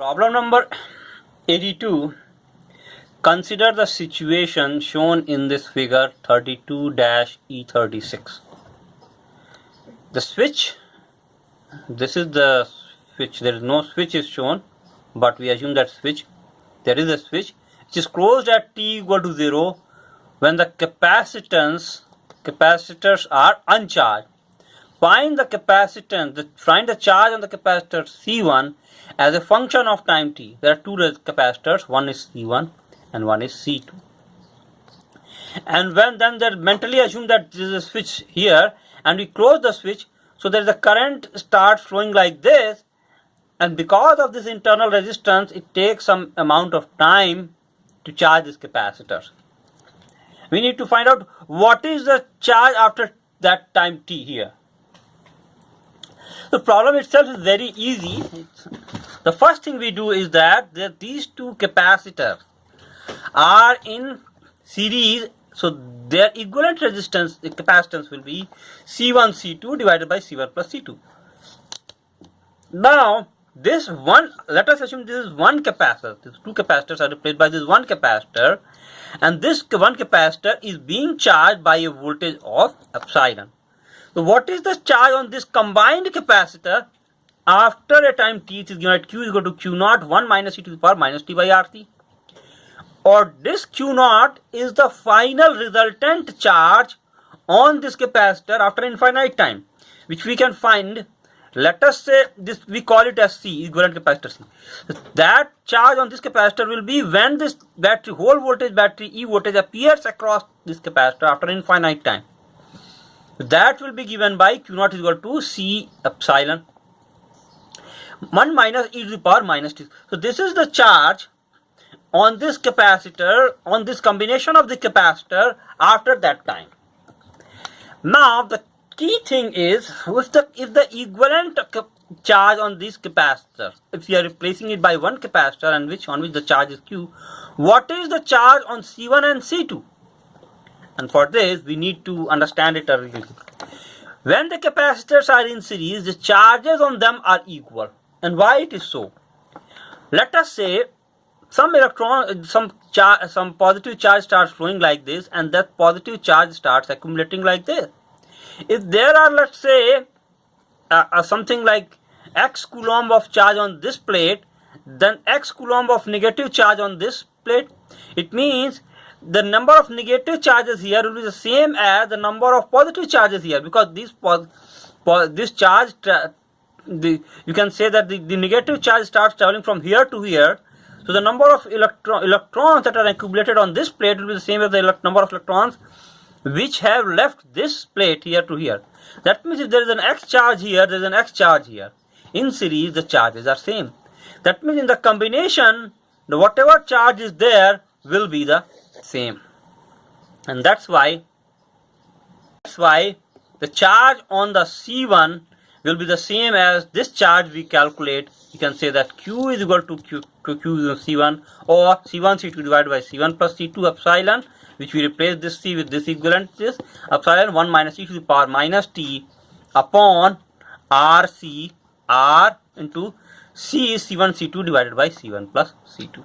Problem number 82. Consider the situation shown in this figure 32-E36. The switch, this is the switch, there is no switch is shown, but we assume that there is a switch which is closed at t equal to 0 when the capacitors are uncharged. Find the capacitance, find the charge on the capacitor C1 as a function of time t. There are two capacitors, one is C1 and one is C2. And when then they mentally assume that there is a switch here and we close the switch, so there is a current starts flowing like this, and because of this internal resistance it takes some amount of time to charge this capacitor. We need to find out what is the charge after that time t here. The problem itself is very easy. The first thing we do is that these two capacitors are in series, so their equivalent resistance, the capacitance will be C1 C2 divided by C1 plus C2. Now this one, let us assume this is one capacitor. These two capacitors are replaced by this one capacitor, and this one capacitor is being charged by a voltage of epsilon. So what is the charge on this combined capacitor after a time t? It is given at q is equal to q naught 1 minus e to the power minus t by RC. Or this q naught is the final resultant charge on this capacitor after infinite time, which we can find. Let us say this, we call it as C, equivalent capacitor C. That charge on this capacitor will be when this battery, whole voltage battery E voltage appears across this capacitor after infinite time. That will be given by q naught is equal to C epsilon 1 minus e to the power minus t. So this is the charge on this capacitor, on this combination of the capacitor after that time. Now the key thing is, if the equivalent charge on this capacitor, if we are replacing it by one capacitor and on which the charge is q, what is the charge on C1 and C2? And for this we need to understand it a little. When the capacitors are in series, the charges on them are equal. And why it is so? Let us say some positive charge starts flowing like this, and that positive charge starts accumulating like this. If there are, let's say, something like x coulomb of charge on this plate, then x coulomb of negative charge on this plate, it means the number of negative charges here will be the same as the number of positive charges here, because this charge, you can say that the negative charge starts traveling from here to here. So the number of electrons that are accumulated on this plate will be the same as the number of electrons which have left this plate here to here. That means if there is an x charge here, there is an x charge here. In series, the charges are same. That means in the combination, whatever charge is there will be the same. And that's why the charge on the C1 will be the same as this charge we calculate. You can say that q is equal to q C1, or C1 C2 divided by C1 plus C2 epsilon, which we replace this C with this equivalent, this epsilon 1 minus e to the power minus t upon R into C is C1 C2 divided by C1 plus C2.